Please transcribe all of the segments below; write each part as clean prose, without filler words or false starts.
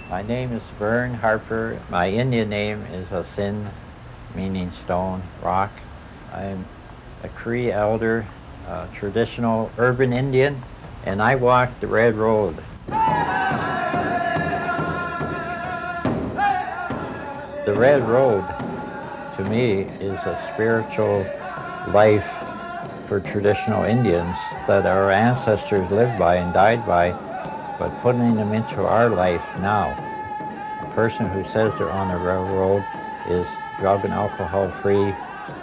My name is Vern Harper. My Indian name is Asin, meaning stone, rock. I'm a Cree elder, a traditional urban Indian, and I walk the Red Road. The Red Road, to me, is a spiritual life for traditional Indians that our ancestors lived by and died by, but putting them into our life now. A person who says they're on the Red Road is drug and alcohol free,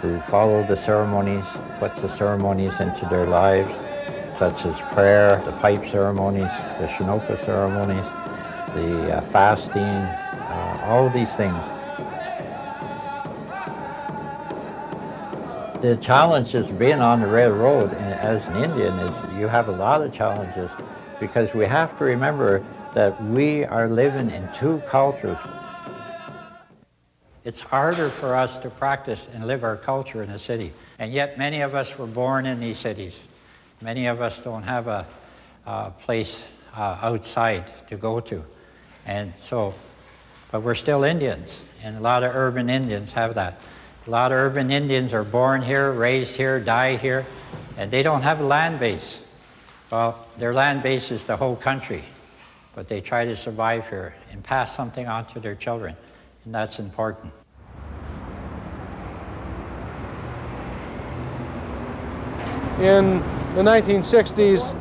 who follow the ceremonies, puts the ceremonies into their lives, such as prayer, the pipe ceremonies, the Shinopa ceremonies, the fasting, all of these things. The challenge is being on the Red Road as an Indian is you have a lot of challenges because we have to remember that we are living in two cultures. It's harder for us to practice and live our culture in a city, and yet many of us were born in these cities. Many of us don't have a place outside to go to, and so, but we're still Indians, and a lot of urban Indians have that. A lot of urban Indians are born here, raised here, die here, and they don't have a land base. Well, their land base is the whole country, but they try to survive here and pass something on to their children, and that's important. In the 1960s,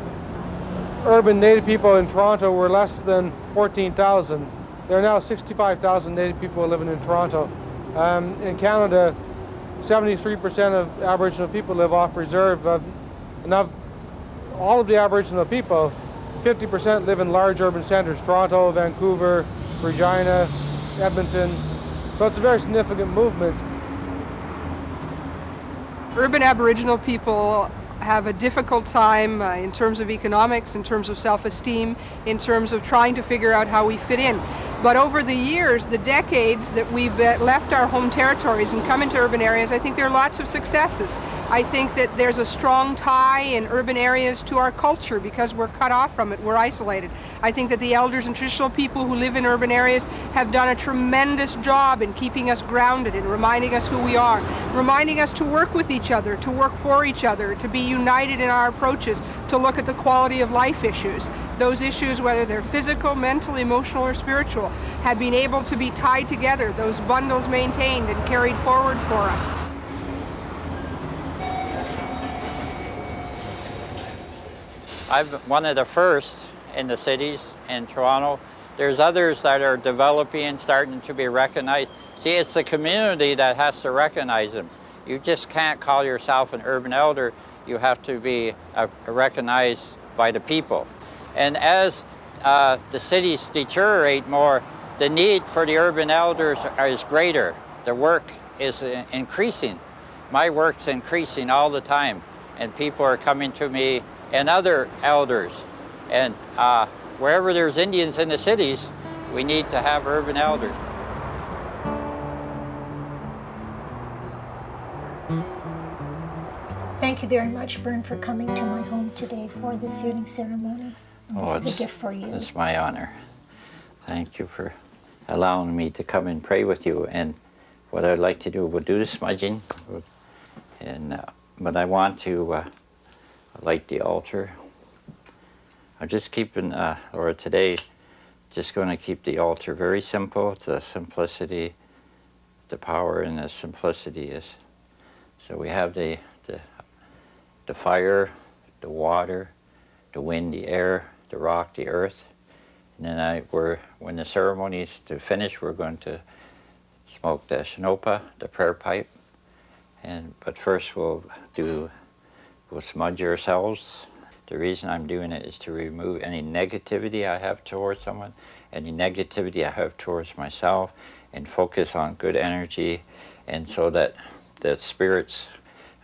urban Native people in Toronto were less than 14,000. There are now 65,000 Native people living in Toronto. In Canada, 73% of Aboriginal people live off reserve. And of all of the Aboriginal people, 50% live in large urban centres, Toronto, Vancouver, Regina, Edmonton. So it's a very significant movement. Urban Aboriginal people have a difficult time in terms of economics, in terms of self-esteem, in terms of trying to figure out how we fit in. But over the years, the decades that we've left our home territories and come into urban areas, I think there are lots of successes. I think that there's a strong tie in urban areas to our culture because we're cut off from it, we're isolated. I think that the elders and traditional people who live in urban areas have done a tremendous job in keeping us grounded and reminding us who we are, reminding us to work with each other, to work for each other, to be united in our approaches, to look at the quality of life issues. Those issues, whether they're physical, mental, emotional, or spiritual, have been able to be tied together, those bundles maintained and carried forward for us. I'm one of the first in the cities in Toronto. There's others that are developing and starting to be recognized. See, it's the community that has to recognize them. You just can't call yourself an urban elder. You have to be recognized by the people. And as the cities deteriorate more, the need for the urban elders is greater. The work is increasing. My work's increasing all the time, and people are coming to me and other elders. And wherever there's Indians in the cities, we need to have urban elders. Thank you very much, Vern, for coming to my home today for this evening ceremony. This is a gift for you. It's my honor. Thank you for allowing me to come and pray with you. And what I'd like to do, we'll do the smudging, and but I want to light the altar. I'm just keeping, or today, just going to keep the altar very simple. The simplicity, the power in the simplicity is. So we have the fire, the water, the wind, the air, the rock, the earth. And then when the ceremony is to finish, we're going to smoke the Shinopa, the prayer pipe. But first we'll smudge ourselves. The reason I'm doing it is to remove any negativity I have towards someone, any negativity I have towards myself, and focus on good energy, and so that the spirits,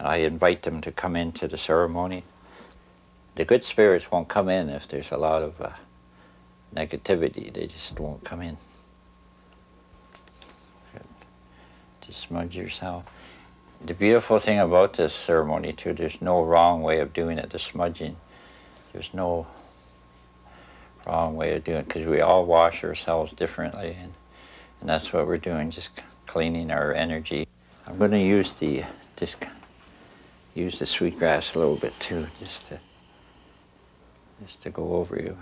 I invite them to come into the ceremony. The good spirits won't come in if there's a lot of negativity. They just won't come in. To smudge yourself. The beautiful thing about this ceremony too, there's no wrong way of doing it, the smudging. There's no wrong way of doing it, because we all wash ourselves differently, and that's what we're doing, just cleaning our energy. I'm going to use the sweetgrass a little bit too, just to go over you.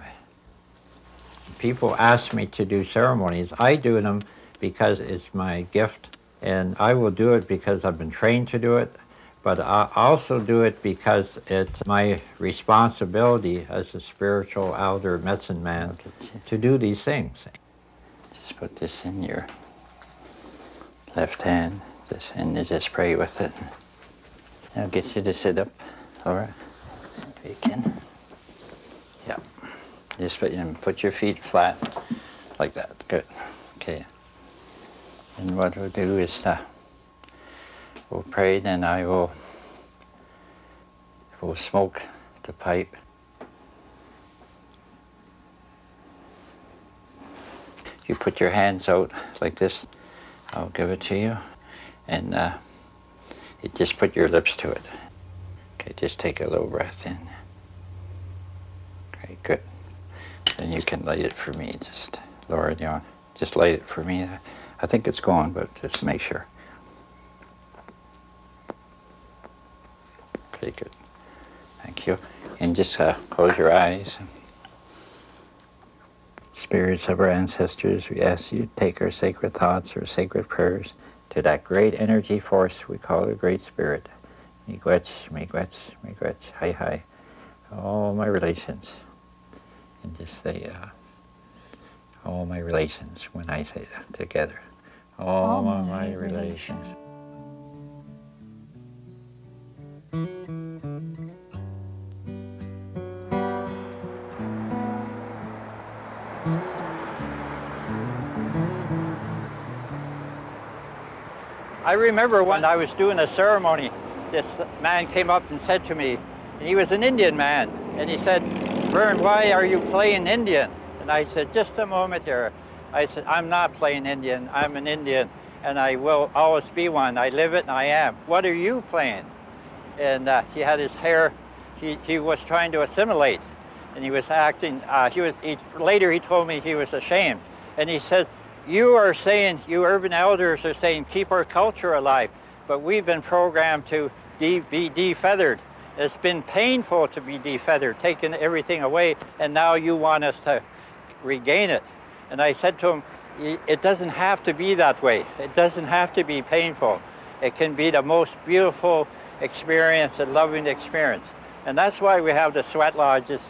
People ask me to do ceremonies. I do them because it's my gift, and I will do it because I've been trained to do it, but I also do it because it's my responsibility as a spiritual elder medicine man to do these things. Just put this in your left hand, and you just pray with it. I'll get you to sit up, all right? You can. Yeah. Just put your feet flat, like that. Good. Okay. And what we'll do is we'll pray, then we'll smoke the pipe. You put your hands out like this. I'll give it to you, and you just put your lips to it. Okay, just take a little breath in. Okay, good. Then you can light it for me. Just, Laura, just light it for me. I think it's going, but just make sure. Okay, good. Thank you. And just close your eyes. Spirits of our ancestors, we ask you to take our sacred thoughts or sacred prayers to that great energy force we call the Great Spirit. Miigwech, miigwech, miigwech, hi hi. All my relations. And just say, all my relations when I say that together. All my relations. I remember when I was doing a ceremony, this man came up and said to me, and he was an Indian man, and he said, "Vern, why are you playing Indian?" And I said, "Just a moment here." I said, "I'm not playing Indian, I'm an Indian, and I will always be one. I live it and I am. What are you playing?" And he had his hair, he was trying to assimilate, and he was acting, later he told me he was ashamed. And he said, "You are saying, you urban elders are saying, keep our culture alive, but we've been programmed to be defeathered. It's been painful to be defeathered, taking everything away, and now you want us to regain it." And I said to him, "It doesn't have to be that way. It doesn't have to be painful. It can be the most beautiful experience, a loving experience." And that's why we have the sweat lodges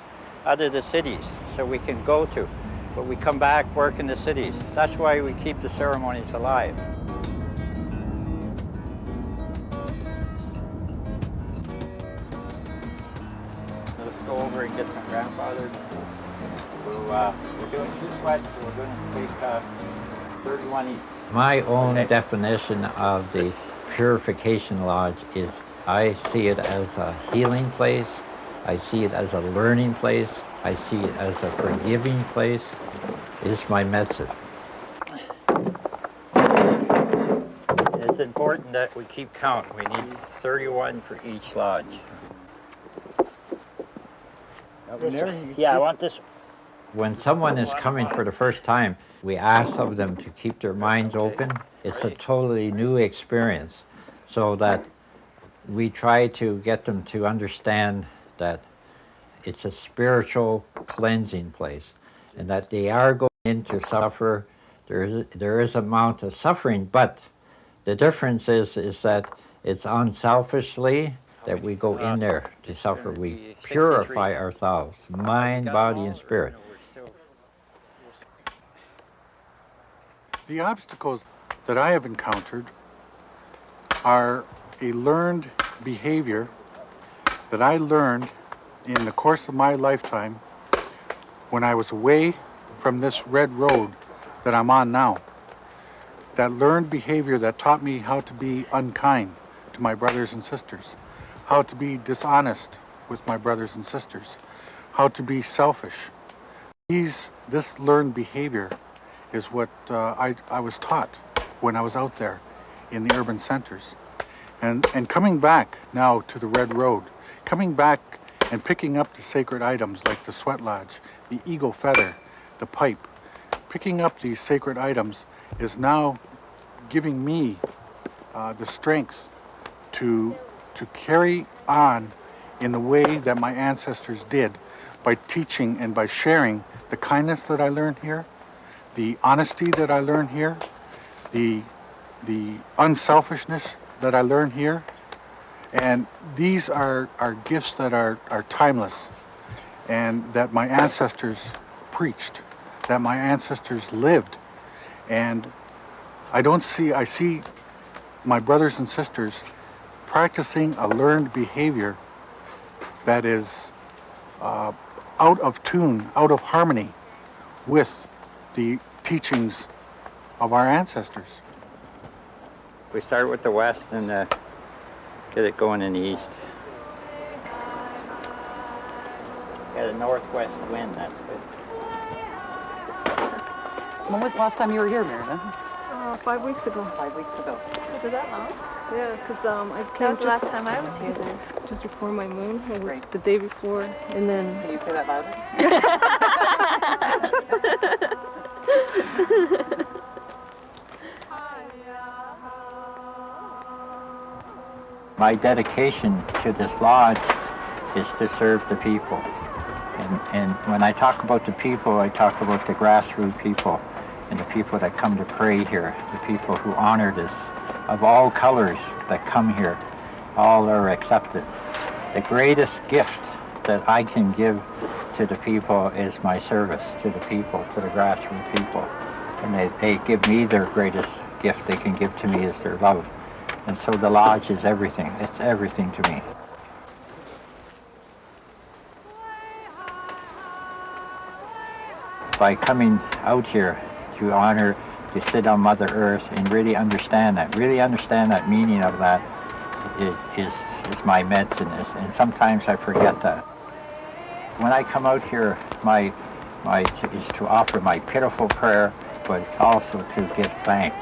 out of the cities, so we can go to. But we come back, work in the cities. That's why we keep the ceremonies alive. Let's go over and get my grandfather. We're doing 2 sweats, so we're going to take 31 each. My own definition of the Purification Lodge is I see it as a healing place. I see it as a learning place. I see it as a forgiving place. It's my medicine. It's important that we keep count. We need 31 for each lodge. Yeah, I want this. When someone is coming for the first time, we ask of them to keep their minds open. It's a totally new experience, so that we try to get them to understand that it's a spiritual cleansing place, and that they are going in to suffer. There is amount of suffering, but the difference is that it's unselfishly that we go in there to suffer. We purify ourselves, mind, body, and spirit. The obstacles that I have encountered are a learned behavior that I learned in the course of my lifetime when I was away from this red road that I'm on now. That learned behavior that taught me how to be unkind to my brothers and sisters, how to be dishonest with my brothers and sisters, how to be selfish. This learned behavior is what I was taught when I was out there in the urban centers. And coming back now to the red road, coming back and picking up the sacred items like the sweat lodge, the eagle feather, the pipe. Picking up these sacred items is now giving me the strength to carry on in the way that my ancestors did, by teaching and by sharing the kindness that I learned here, the honesty that I learned here, the unselfishness that I learned here. And these are gifts that are timeless, and that my ancestors preached, that my ancestors lived. And I see my brothers and sisters practicing a learned behavior that is out of tune, out of harmony with the teachings of our ancestors. We start with the west and get it going in the east. Got a northwest wind, that's good. When was the last time you were here, Meredith? 5 weeks ago. 5 weeks ago. Was it that long? Yeah, because I came That was the last just, time I was here then. just before my moon. It was Great. the day before, and then Can you say that louder? My dedication to this lodge is to serve the people. And when I talk about the people, I talk about the grassroots people and the people that come to pray here, the people who honor this, of all colors that come here. All are accepted. The greatest gift that I can give to the people is my service to the people, to the grassroots people. And they give me their greatest gift they can give to me is their love. And so the lodge is everything. It's everything to me. By coming out here to honor, to sit on Mother Earth and really understand that meaning of that is my medicine. And sometimes I forget that. When I come out here, is to offer my pitiful prayer, but it's also to give thanks.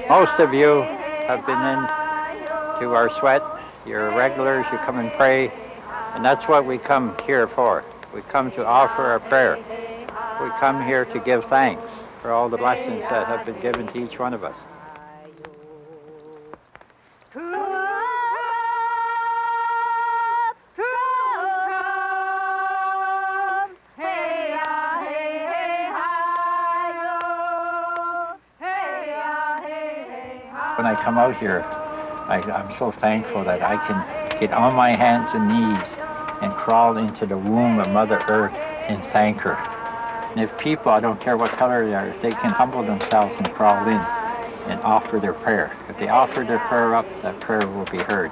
Most of you have been in to our sweat. You're regulars, you come and pray, and that's what we come here for. We come to offer a prayer. We come here to give thanks for all the blessings that have been given to each one of us. When I come out here, I'm so thankful that I can get on my hands and knees and crawl into the womb of Mother Earth and thank her. And if people, I don't care what color they are, if they can humble themselves and crawl in and offer their prayer. If they offer their prayer up, that prayer will be heard.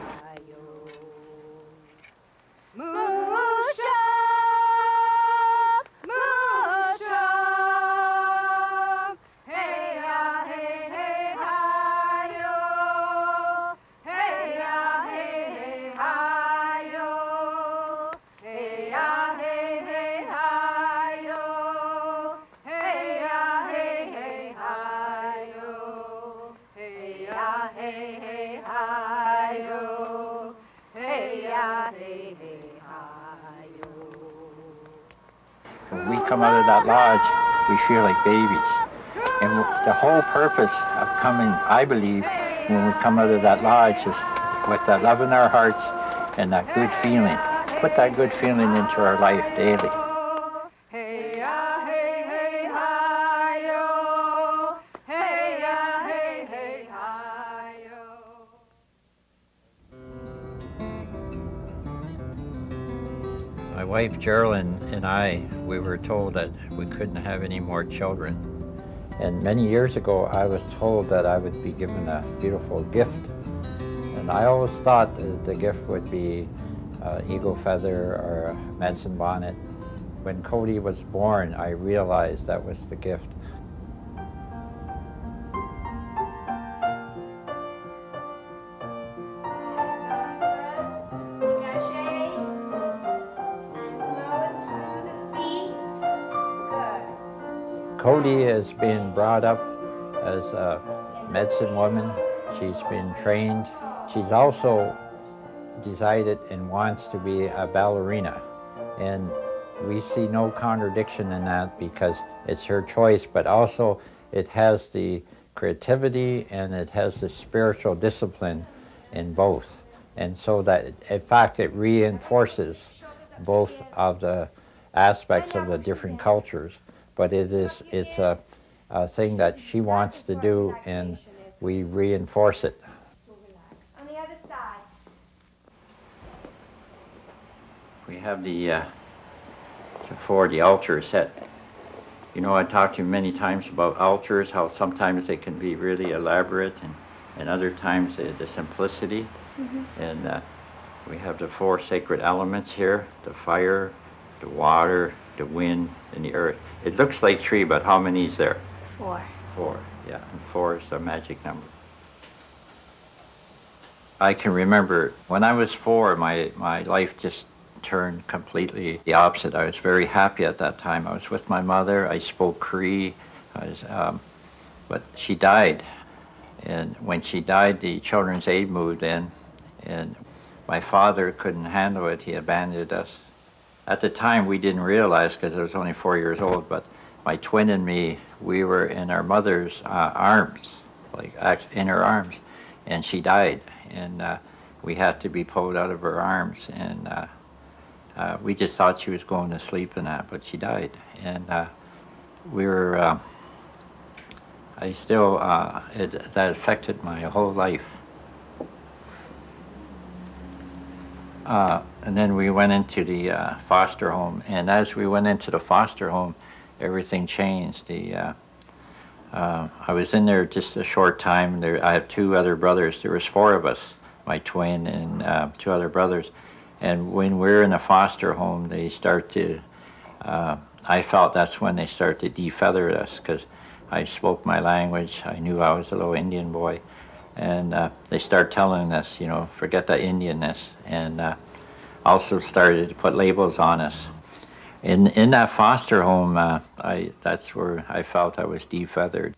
When we come out of that lodge, we feel like babies. And the whole purpose of coming, I believe, when we come out of that lodge is with that love in our hearts and that good feeling. Put that good feeling into our life daily. My wife Geraldine and I, we were told that we couldn't have any more children. And many years ago, I was told that I would be given a beautiful gift. And I always thought that the gift would be eagle feather or a medicine bonnet. When Cody was born, I realized that was the gift. Cody has been brought up as a medicine woman. She's been trained. She's also decided and wants to be a ballerina. And we see no contradiction in that because it's her choice, but also it has the creativity and it has the spiritual discipline in both. And so that, in fact, it reinforces both of the aspects of the different cultures. But it's a thing that she wants to do, and we reinforce it. On the other side. We have the altar set. You know, I talked to you many times about altars, how sometimes they can be really elaborate, and other times the simplicity. And we have the 4 sacred elements here: the fire, the water, the wind, and the earth. It looks like 3, but how many is there? 4. 4, yeah, and 4 is the magic number. I can remember when I was 4, my life just turned completely the opposite. I was very happy at that time. I was with my mother. I spoke Cree. But she died. And when she died, the Children's Aid moved in, and my father couldn't handle it. He abandoned us. At the time, we didn't realize, because I was only 4 years old, but my twin and me, we were in our mother's arms, like in her arms, and she died. And we had to be pulled out of her arms, and we just thought she was going to sleep and that, but she died. And we were, I still, that affected my whole life. And then we went into the foster home, and as we went into the foster home, everything changed. I was in there just a short time. I have 2 other brothers. There was 4 of us, my twin and 2 other brothers. And when we're in a foster home, they start to, I felt that's when they start to defeather us, because I spoke my language. I knew I was a little Indian boy. And they start telling us, you know, forget the Indianness, and also started to put labels on us. In that foster home, that's where I felt I was defeathered.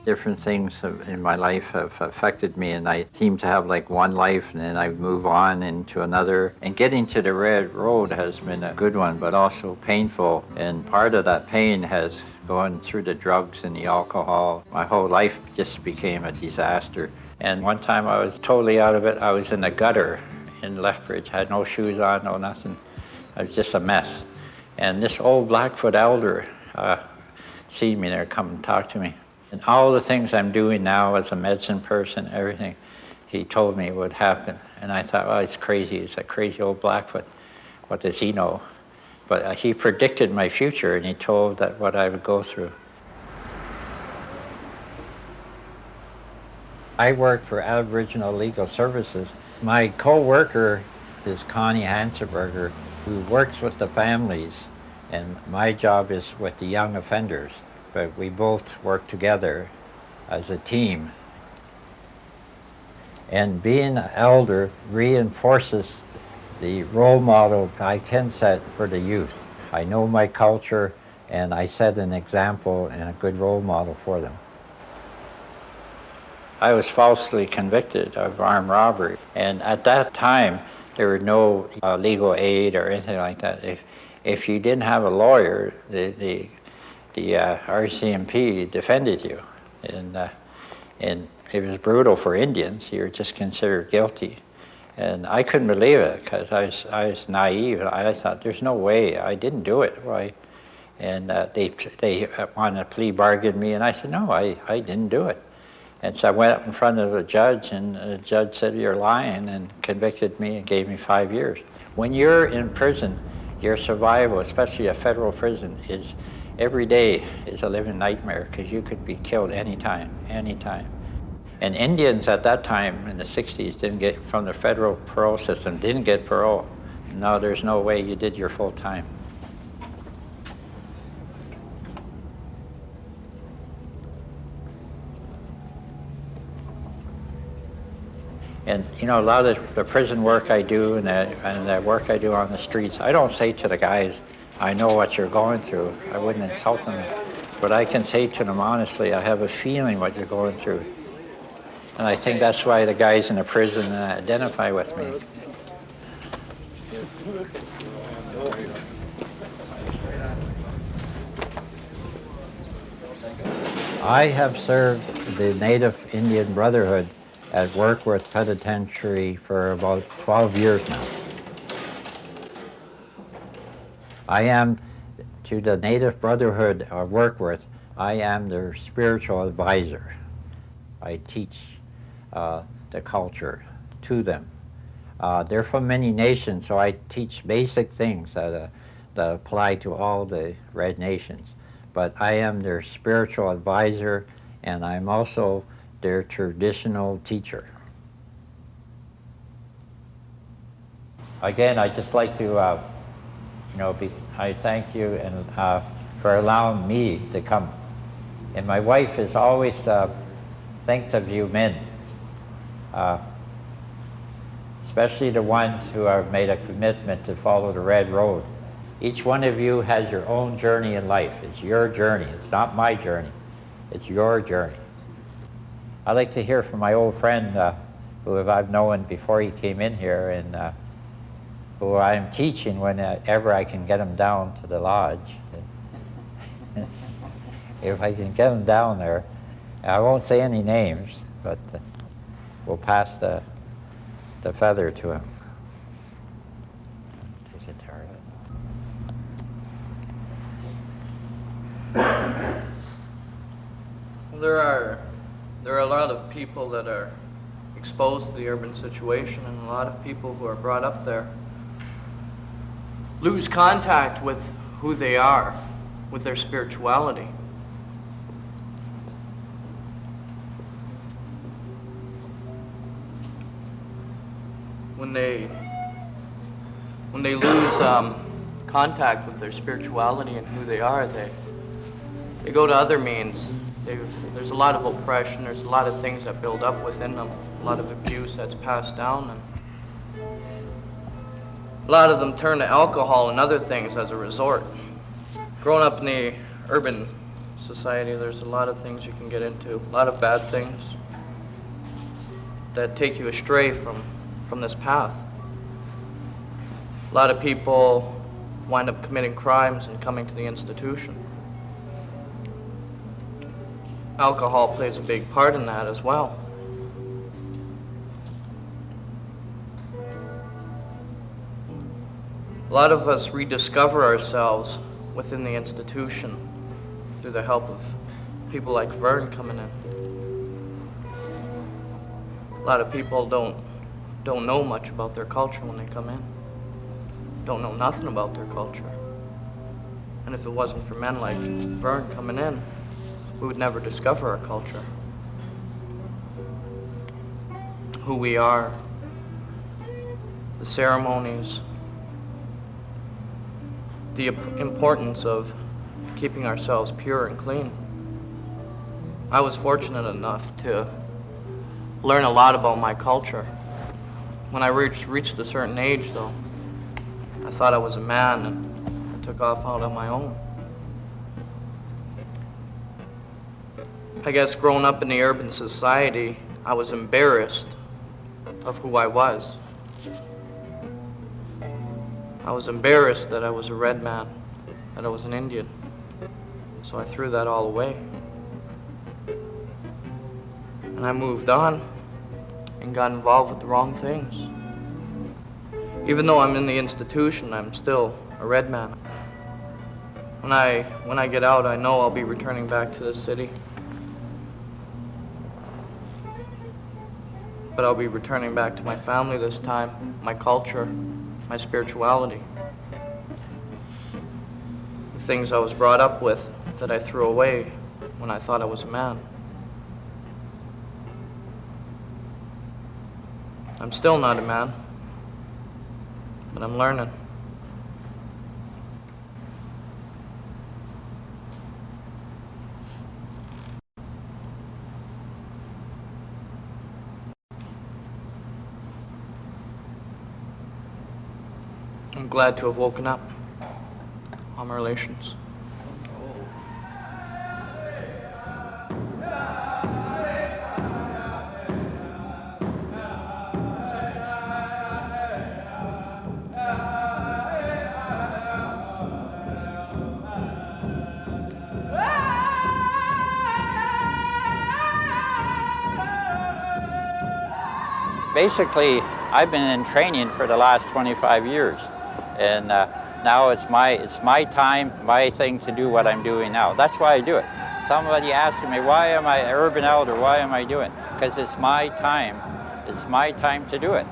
Different things in my life have affected me, and I seem to have like one life, and then I move on into another. And getting to the red road has been a good one, but also painful. And part of that pain has gone through the drugs and the alcohol. My whole life just became a disaster. And one time I was totally out of it. I was in the gutter in Lethbridge. I had no shoes on, no nothing. I was just a mess. And this old Blackfoot elder seen me there, come and talk to me. And all the things I'm doing now as a medicine person, everything, he told me would happen. And I thought, well, he's crazy. He's a crazy old Blackfoot. What does he know? But he predicted my future, and he told that what I would go through. I work for Aboriginal Legal Services. My co-worker is Connie Hansenberger, who works with the families, and my job is with the young offenders. But we both work together as a team. And being an elder reinforces the role model I can set for the youth. I know my culture, and I set an example and a good role model for them. I was falsely convicted of armed robbery, and at that time there were no legal aid or anything like that. If you didn't have a lawyer, the RCMP defended you, and it was brutal for Indians. You were just considered guilty, and I couldn't believe it because I was naive. I thought there's no way. I didn't do it. Why? And they wanted to plea bargain me, and I said no, I didn't do it. And so I went up in front of a judge, and the judge said, you're lying, and convicted me and gave me 5 years. When you're in prison, your survival, especially a federal prison, is every day is a living nightmare because you could be killed anytime, anytime. And Indians at that time in the 60s didn't get, from the federal parole system, didn't get parole. Now there's no way you did your full time. And you know, a lot of the prison work I do and that work I do on the streets, I don't say to the guys, I know what you're going through. I wouldn't insult them. But I can say to them honestly, I have a feeling what you're going through. And I think that's why the guys in the prison identify with me. I have served the Native Indian Brotherhood at Workworth Penitentiary for about 12 years now. I am, to the Native Brotherhood of Workworth, I am their spiritual advisor. I teach the culture to them. They're from many nations, so I teach basic things that apply to all the Red Nations. But I am their spiritual advisor, and I'm also their traditional teacher. Again, I'd just like to, I thank you and for allowing me to come. And my wife has always thanked of you men, especially the ones who have made a commitment to follow the Red Road. Each one of you has your own journey in life. It's your journey. It's not my journey. It's your journey. I'd like to hear from my old friend who I've known before he came in here, and who I'm teaching whenever I can get him down to the lodge. If I can get him down there, I won't say any names, but we'll pass the feather to him. There are a lot of people that are exposed to the urban situation, and a lot of people who are brought up there lose contact with who they are, with their spirituality. When they lose contact with their spirituality and who they are, they go to other means. There's a lot of oppression, there's a lot of things that build up within them, a lot of abuse that's passed down, and a lot of them turn to alcohol and other things as a resort. Growing up in the urban society, there's a lot of things you can get into, a lot of bad things that take you astray from this path. A lot of people wind up committing crimes and coming to the institution. Alcohol plays a big part in that as well. A lot of us rediscover ourselves within the institution through the help of people like Vern coming in. A lot of people don't know much about their culture when they come in. Don't know nothing about their culture. And if it wasn't for men like Vern coming in, we would never discover our culture, who we are, the ceremonies, the importance of keeping ourselves pure and clean. I was fortunate enough to learn a lot about my culture. When I reached a certain age, though, I thought I was a man, and I took off out on my own. I guess growing up in the urban society, I was embarrassed of who I was. I was embarrassed that I was a red man, that I was an Indian. So I threw that all away. And I moved on and got involved with the wrong things. Even though I'm in the institution, I'm still a red man. When I get out, I know I'll be returning back to the city. But I'll be returning back to my family this time, my culture, my spirituality. The things I was brought up with that I threw away when I thought I was a man. I'm still not a man, but I'm learning. I'm glad to have woken up on my relations. Basically, I've been in training for the last 25 years, and now it's my time, my thing to do what I'm doing now. That's why I do it. Somebody asked me, why am I urban elder? Why am I doing it? Because it's my time. It's my time to do it.